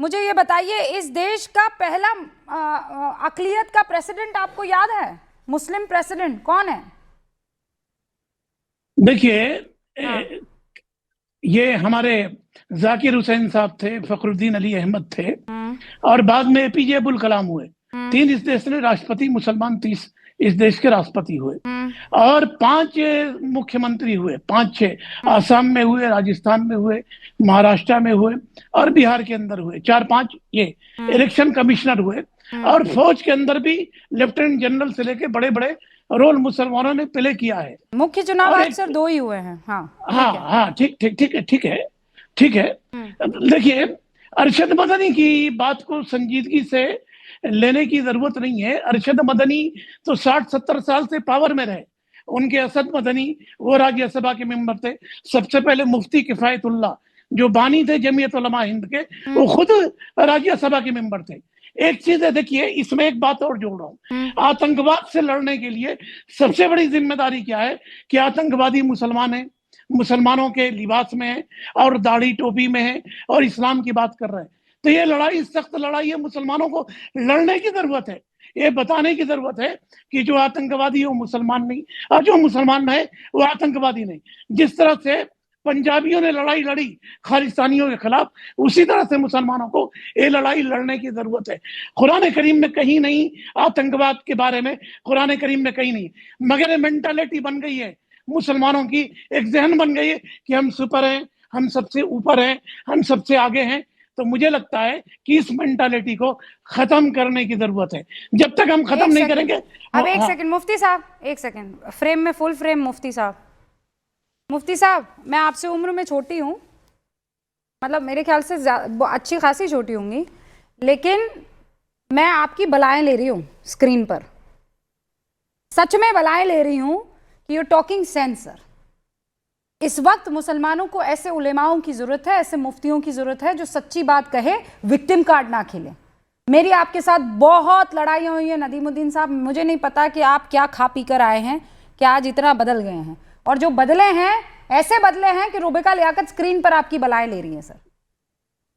मुझे ये बताइए, इस देश का पहला अक़लियत का प्रेसिडेंट आपको याद है? मुस्लिम प्रेसिडेंट कौन है? देखिए, हाँ। ये हमारे जाकिर हुसैन साहब थे, फखरुद्दीन अली अहमद थे, हम्म। और बाद में एपीजे अब्दुल कलाम हुए। हम्म। 3 इस देश के राष्ट्रपति, मुसलमान 30 इस देश के राष्ट्रपति हुए, हम्म। और 5 मुख्यमंत्री हुए, 5-6 आसाम में हुए, राजस्थान में हुए, महाराष्ट्र में हुए, और बिहार के अंदर हुए। 4-5 ये इलेक्शन कमिश्नर हुए। और फौज के अंदर भी लेफ्टिनेंट जनरल से लेके बड़े बड़े रोल मुसलमानों ने प्ले किया है। मुख्य चुनाव और अक्सर 2 ही हुए हैं। हाँ, हाँ हाँ, ठीक ठीक ठीक है, ठीक है, ठीक है। देखिए, अरशद मदनी की बात को संजीदगी से लेने की जरूरत नहीं है। अरशद मदनी तो 60-70 साल से पावर में रहे। उनके असद मदनी, वो राज्यसभा के मेंबर थे। सबसे पहले मुफ्ती किफायतुल्लाह, जो बानी थे जमीयत उलमा हिंद के, वो खुद राज्यसभा के मेंबर थे। एक चीज है, देखिए, इसमें एक बात और जोड़ रहा हूँ। आतंकवाद से लड़ने के लिए सबसे बड़ी जिम्मेदारी क्या है कि आतंकवादी मुसलमान है, मुसलमानों के लिबास में है, और दाढ़ी टोपी में है, और इस्लाम की बात कर रहे हैं। तो ये लड़ाई, सख्त लड़ाई है। मुसलमानों को लड़ने की जरूरत है। ये बताने की जरूरत है कि जो आतंकवादी है वो मुसलमान नहीं, और जो मुसलमान है वो आतंकवादी नहीं। जिस तरह से पंजाबियों ने लड़ाई लड़ी खालिस्तानियों के खिलाफ, उसी तरह से मुसलमानों को ये लड़ाई लड़ने की जरूरत है। कुरान करीम में कहीं नहीं आतंकवाद के बारे में, कुरान करीम में कहीं नहीं, मगर मेंटालिटी बन गई है मुसलमानों की, एक जहन बन गई है कि हम सुपर हैं, हम सबसे ऊपर हैं, हम सबसे आगे हैं। तो मुझे लगता है कि इस मेंटालिटी को खत्म करने की जरूरत है। जब तक हम खत्म नहीं करेंगे। अब एक सेकंड मुफ्ती साहब, एक सेकंड, फ्रेम में, फुल फ्रेम मुफ्ती साहब। मुफ्ती साहब, मैं आपसे उम्र में छोटी हूँ, मतलब मेरे ख्याल से अच्छी खासी छोटी होंगी, लेकिन मैं आपकी बलाएं ले रही हूँ स्क्रीन पर। सच में बलाएं ले रही हूँ कि यू टॉकिंग सेंस सर। इस वक्त मुसलमानों को ऐसे उलेमाओं की जरूरत है, ऐसे मुफ्तियों की जरूरत है जो सच्ची बात कहे, विक्टिम कार्ड ना खेले। मेरी आपके साथ बहुत लड़ाइयाँ हुई हैं नदीमुद्दीन साहब। मुझे नहीं पता कि आप क्या खा पी कर आए हैं कि आज इतना बदल गए हैं, और जो बदले हैं ऐसे बदले हैं कि रुबिका लियाकत स्क्रीन पर आपकी बलाएं ले रही हैं सर।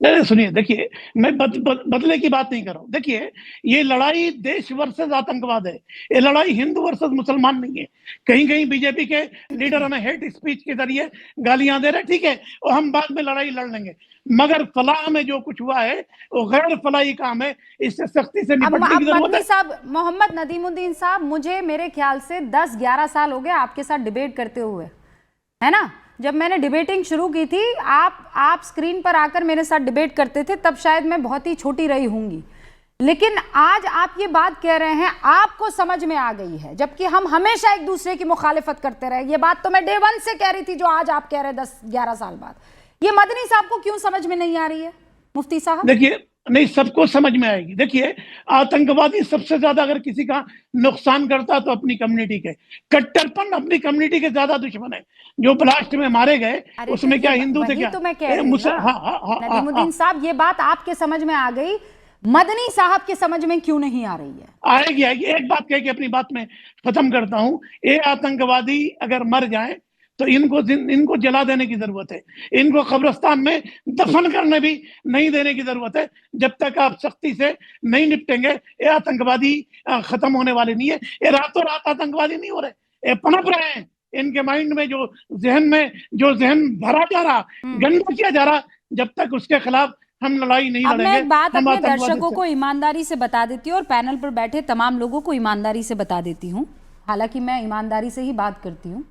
नहीं, सुनिए, देखिए, मैं बदले की बात नहीं कर रहा हूँ। देखिए, ये लड़ाई देश वर्सेस आतंकवाद है। ये लड़ाई हिंदू वर्सेस मुसलमान नहीं है। कहीं कहीं बीजेपी के लीडर हमें हेट स्पीच के जरिए गालियां दे रहे, ठीक है, और हम बाद में लड़ाई लड़ लेंगे। मगर फलाह में जो कुछ हुआ है वो गैर फलाही काम है, इससे सख्ती से निपटने की जरूरत है। साहब, मोहम्मद नदीमुद्दीन साहब, मुझे मेरे ख्याल से 10-11 साल हो गए आपके साथ डिबेट करते हुए, है ना? जब मैंने डिबेटिंग शुरू की थी, आप स्क्रीन पर आकर मेरे साथ डिबेट करते थे, तब शायद मैं बहुत ही छोटी रही होंगी। लेकिन आज आप ये बात कह रहे हैं, आपको समझ में आ गई है, जबकि हम हमेशा एक दूसरे की मुखालिफत करते रहे। ये बात तो मैं डे 1 से कह रही थी, जो आज आप कह रहे हैं 10-11 साल बाद। ये मदनी साहब को क्यों समझ में नहीं आ रही है मुफ्ती साहब? देखिए, नहीं, सबको समझ में आएगी। देखिए, आतंकवादी सबसे ज्यादा अगर किसी का नुकसान करता तो अपनी कम्युनिटी के, कट्टरपन अपनी कम्युनिटी के ज्यादा दुश्मन है। जो ब्लास्ट में मारे गए उसमें क्या हिंदू थे क्या? तो मैं कह रही हूं ना, नदीमुद्दीन साहब, ये बात आपके समझ में आ गई, मदनी साहब के समझ में क्यों नहीं आ रही है? आएगी, आएगी। एक बात कह के अपनी बात में खत्म करता हूं। ये आतंकवादी अगर मर जाए तो इनको जला देने की जरूरत है। इनको कब्रिस्तान में दफन करने भी नहीं देने की जरूरत है। जब तक आप सख्ती से नहीं निपटेंगे, ये आतंकवादी खत्म होने वाले नहीं है। ये रातों रात आतंकवादी नहीं हो रहे, ये पनप रहे हैं। इनके माइंड में जो जहन भरा जा रहा, गंदा किया जा रहा, जब तक उसके खिलाफ हम लड़ाई नहीं लड़ेंगे। मैं एक बात अपने दर्शकों को ईमानदारी से बता देती हूँ, और पैनल पर बैठे तमाम लोगों को ईमानदारी से बता देती हूँ। हालांकि मैं ईमानदारी से ही बात करती हूँ,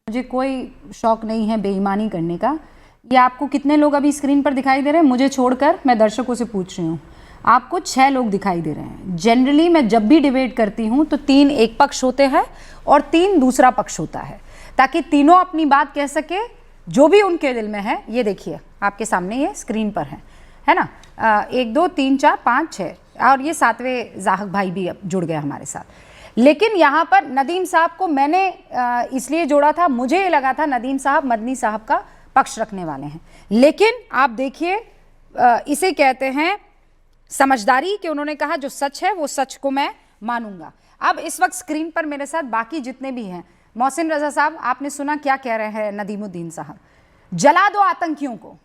मुझे कोई शौक नहीं है बेईमानी करने का। ये आपको कितने लोग अभी स्क्रीन पर दिखाई दे रहे हैं? मुझे छोड़कर मैं दर्शकों से पूछ रही हूँ, आपको 6 लोग दिखाई दे रहे हैं। जनरली मैं जब भी डिबेट करती हूँ तो 3 एक पक्ष होते हैं और 3 दूसरा पक्ष होता है, ताकि तीनों अपनी बात कह सके जो भी उनके दिल में है। ये देखिए आपके सामने ये स्क्रीन पर है ना? 1 2 3 4 5 6, और ये 7वें जाहक भाई भी जुड़ गए हमारे साथ। लेकिन यहाँ पर नदीम साहब को मैंने इसलिए जोड़ा था, मुझे ये लगा था नदीम साहब मदनी साहब का पक्ष रखने वाले हैं। लेकिन आप देखिए, इसे कहते हैं समझदारी, कि उन्होंने कहा जो सच है वो सच को मैं मानूंगा। अब इस वक्त स्क्रीन पर मेरे साथ बाकी जितने भी हैं, मोहसिन रजा साहब, आपने सुना क्या कह रहे हैं नदीमुद्दीन साहब? जला दो आतंकियों को।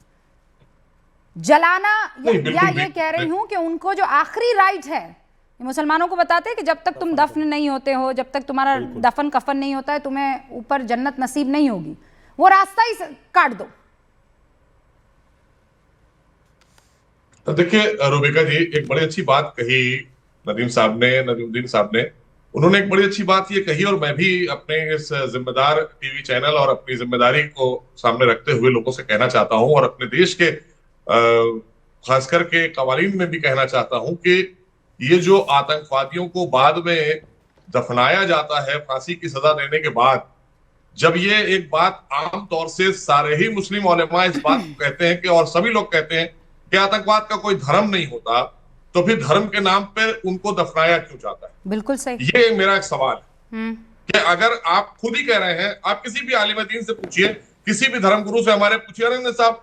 जलाना नहीं, या बिल्कुल ये भी कह रही हूं कि उनको जो आखिरी राइट है, ये मुसलमानों को बताते हैं कि जब तक तुम दफन नहीं होते हो, जब तक तुम्हारा दफन कफन नहीं होता है, तुम्हें ऊपर जन्नत नसीब नहीं होगी, वो रास्ता ही काट दो। तो देखिए रूबिका जी, एक बड़ी अच्छी बात कही नदीमुद्दीन साहब ने। उन्होंने एक बड़ी अच्छी बात ये कही, और मैं भी अपने इस जिम्मेदार टीवी चैनल और अपनी जिम्मेदारी को सामने रखते हुए लोगों से कहना चाहता हूं, और अपने देश के खासकर के कवानीन में भी कहना चाहता हूं कि ये जो आतंकवादियों को बाद में दफनाया जाता है फांसी की सजा देने के बाद, जब ये एक बात आम तौर से सारे ही मुस्लिम उलेमा इस बात को कहते हैं कि, और सभी लोग कहते हैं कि आतंकवाद का कोई धर्म नहीं होता, तो फिर धर्म के नाम पर उनको दफनाया क्यों जाता है? बिल्कुल सही। ये मेरा एक सवाल है कि अगर आप खुद ही कह रहे हैं, आप किसी भी आलिम दीन से पूछिए, किसी भी धर्म गुरु से हमारे पूछिए, अरे साहब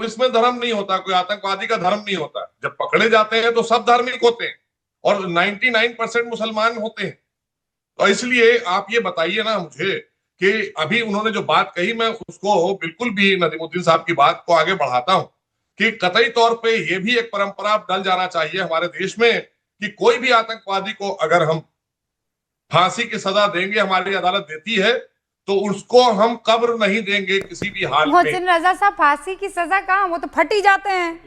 इसमें धर्म नहीं होता, कोई आतंकवादी का धर्म नहीं होता। जब पकड़े जाते हैं तो सब धार्मिक होते हैं और 99% मुसलमान होते हैं। तो इसलिए आप ये बताइए ना मुझे कि अभी उन्होंने जो बात कही, मैं उसको बिल्कुल भी नदीमुद्दीन साहब की बात को आगे बढ़ाता हूं कि कतई तौर पे ये भी एक परंपरा डल जाना चाहिए हमारे देश में कि कोई भी आतंकवादी को अगर हम फांसी की सजा देंगे, हमारी अदालत देती है, तो उसको हम कब्र नहीं देंगे किसी भी हाल में। मोहसिन रजा साहब, फांसी की सजा कहाँ, वो तो फट ही जाते हैं।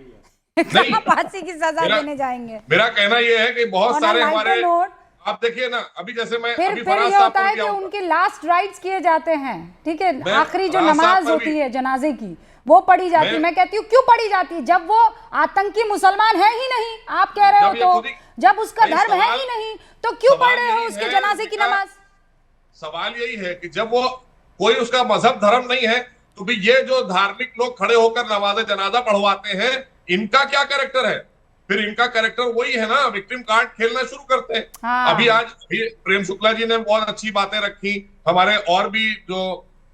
कहाँ फांसी की सजा देने जाएंगे? मेरा कहना यह है कि बहुत सारे हमारे, नोट, आप देखिए ना, अभी जैसे मैं फिर ये होता है कि उनके लास्ट राइट्स किए जाते हैं, ठीक है, आखिरी जो नमाज होती है जनाजे की वो पढ़ी जाती है। मैं कहती हूँ क्यों पढ़ी जाती है, जब वो आतंकी मुसलमान है ही नहीं, आप कह रहे हो, तो जब उसका धर्म है ही नहीं तो क्यों पढ़ रहे हो उसके जनाजे की नमाज? सवाल यही है कि जब वो कोई उसका मजहब धर्म नहीं है, तो भी ये जो धार्मिक लोग खड़े होकर नमाज जनाजा पढ़वाते हैं, इनका क्या कैरेक्टर है? फिर इनका कैरेक्टर वही है ना, विक्टिम कार्ड खेलना शुरू करते हैं। हाँ। अभी प्रेम शुक्ला जी ने बहुत अच्छी बातें रखी, हमारे और भी जो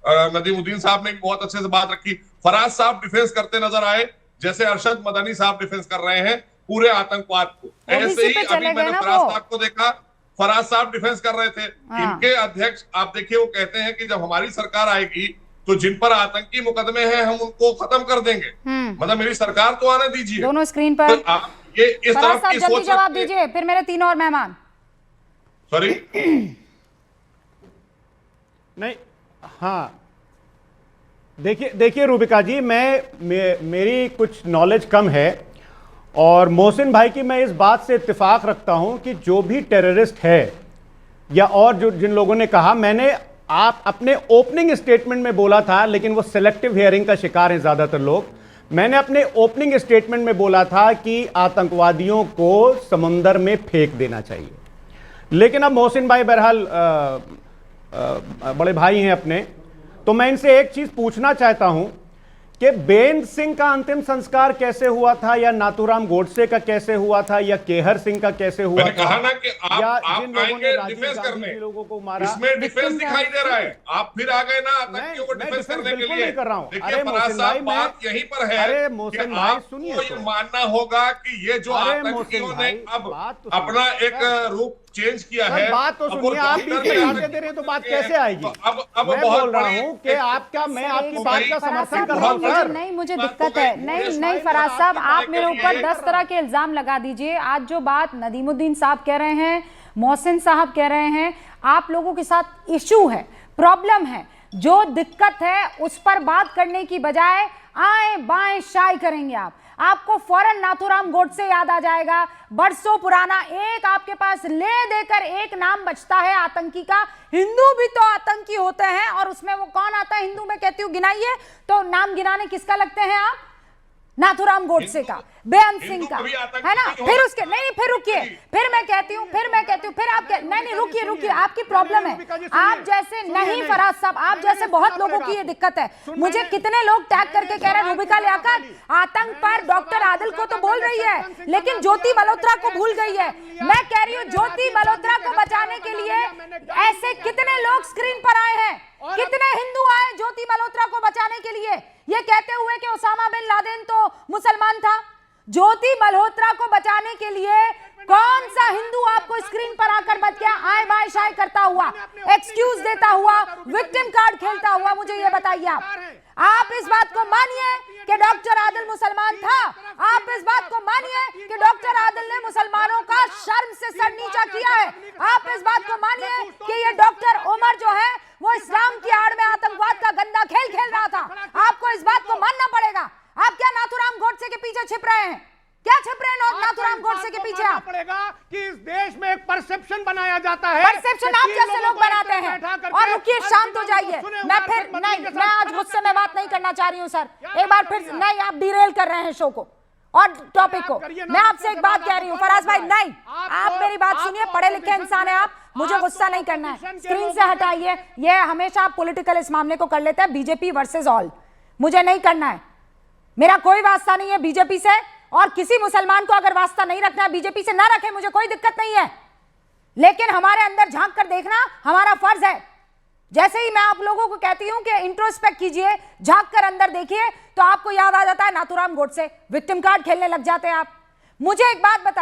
नदीमुद्दीन साहब ने भी बहुत अच्छे से बात रखी। फराज साहब डिफेंस करते नजर आए, जैसे अरशद मदनी साहब डिफेंस कर रहे हैं पूरे आतंकवाद को। ऐसे ही अभी मैंने फराज साहब को देखा, फराज साहब डिफेंस कर रहे थे। इनके अध्यक्ष आप देखिए, वो कहते हैं कि जब हमारी सरकार आएगी तो जिन पर आतंकी मुकदमे हैं हम उनको खत्म कर देंगे। मतलब मेरी सरकार तो आने दीजिए। दोनों स्क्रीन पर तो ये इस तरफ की जल्दी जवाब दीजिए, फिर मेरे तीनों और मेहमान। सॉरी नहीं, हाँ देखिए रूबिका जी, मेरी कुछ नॉलेज कम है, और मोहसिन भाई की मैं इस बात से इत्तेफाक रखता हूं कि जो भी टेररिस्ट है या और जो जिन लोगों ने कहा, मैंने आप अपने ओपनिंग स्टेटमेंट में बोला था, लेकिन वो सिलेक्टिव हियरिंग का शिकार हैं ज़्यादातर लोग। मैंने अपने ओपनिंग स्टेटमेंट में बोला था कि आतंकवादियों को समुंदर में फेंक देना चाहिए। लेकिन अब मोहसिन भाई बहरहाल बड़े भाई हैं अपने, तो मैं इनसे एक चीज पूछना चाहता हूं कि बेन सिंह का अंतिम संस्कार कैसे हुआ था, या नाथूराम गोडसे का कैसे हुआ था, या केहर सिंह का कैसे हुआ था? कहा ना कि आप जिन लोगों ने डिफेंस करने लोगों को मारा, इसमें डिफेंस दिखाई दे रहा है। आप फिर आ गए ना आतंकियों को डिफेंस करने के लिए। कर रहा हूं। देखिए फराज साहब, बात यहीं पर है। अरे मोहसिन भाई सुनिए, ये मानना होगा कि ये जो आतंकियों ने अब अपना एक रूप चेंज किया है। बात तो सुनिए, आप बीच में आगे दे रहे हैं तो बात कैसे आएगी? अब मैं बोल रहा हूं कि मैं आपकी बात का समर्थन कर रहा हूं सर। नहीं, मुझे दिक्कत है। नहीं फराज साहब, आप मेरे ऊपर 10 तरह के इल्जाम लगा दीजिए। आज जो बात नदीमुद्दीन साहब कह रहे हैं, मोहसिन साहब कह रहे हैं, आप लोगों के साथ इशू है, प्रॉब्लम है, जो दिक्कत है उस पर बात करने की बजाय आए बाएं शाय करेंगे आप। आपको फौरन नाथूराम गोडसे याद आ जाएगा, बरसों पुराना। एक आपके पास ले देकर एक नाम बचता है आतंकी का। हिंदू भी तो आतंकी होते हैं, और उसमें वो कौन आता है हिंदू में, कहती हूँ गिनाइए, तो नाम गिनाने किसका लगते हैं आप? नाथूराम गोडसे का, बेअंत सिंह का, है ना? फिर उसके नहीं, फिर रुकिए, फिर मैं कहती हूँ, फिर आप नहीं रुकिए, आपकी प्रॉब्लम है। आप जैसे नहीं फराज साहब, आप जैसे बहुत लोगों की ये दिक्कत है। मुझे कितने लोग टैग करके कह रहे हैं रूबिका लियाकत आतंक पर डॉक्टर आदिल को तो बोल रही है, लेकिन ज्योति मल्होत्रा को भूल गई है। मैं कह रही हूँ ज्योति मल्होत्रा को बचाने के लिए ऐसे कितने लोग स्क्रीन पर आए हैं, कितने हिंदू आए ज्योति मल्होत्रा को बचाने के लिए, ये कहते हुए कि ओसामा बिन लादेन तो मुसलमान था। ज्योति मल्होत्रा को बचाने के लिए कौन सा हिंदू आपको स्क्रीन पर आकर बच गया, आए बाय शाय करता हुआ, एक्सक्यूज देता हुआ, विक्टिम कार्ड खेलता हुआ? मुझे ये बताइए आप इस बात को मानिए कि डॉक्टर आदिल मुसलमान था। आप इस बात को मानिए कि डॉक्टर आदिल ने मुसलमानों का शर्म से सर नीचा किया है। आप इस बात को मानिए कि ये डॉक्टर उमर जो है वो इस्लाम की आड़ में आतंकवाद का गंदा खेल खेल रहा था। आपको इस बात को मानना पड़ेगा। आप क्या नाथूराम गोडसे के पीछे छिप रहे हैं? क्या छिप रहे हैं नाथूराम गोडसे के पीछे? आप पड़ेगा कि इस देश में एक परसेप्शन बनाया जाता है। परसेप्शन आप जैसे लोग बनाते हैं। और रुकिए, शांत हो जाइए। मैं फिर नहीं, मैं आज गुस्से में बात नहीं करना चाह रही हूं सर। एक बार फिर नहीं, आप डिरेल कर रहे हैं शो को और टॉपिक को। मैं आपसे एक बात कह रही हूं फराज भाई, नहीं, आप मेरी बात सुनिए। पढ़े लिखे इंसान है आप, मुझे गुस्सा नहीं करना है। स्क्रीन से हटाइए। ये हमेशा आप पॉलिटिकल इस मामले को कर लेते हैं, बीजेपी वर्सेस ऑल। मुझे नहीं करना है। मेरा कोई वास्ता नहीं है बीजेपी से, और किसी मुसलमान को अगर वास्ता नहीं रखना है बीजेपी से ना रखे, मुझे कोई दिक्कत नहीं है। लेकिन हमारे अंदर झांक कर देखना हमारा फर्ज है। जैसे ही मैं आप लोगों को कहती हूं कि इंट्रोस्पेक्ट कीजिए, झांक कर अंदर देखिए, तो आपको याद आ जाता है नाथूराम गोडसे। विक्टिम कार्ड खेलने लग जाते हैं आप। मुझे एक बात बता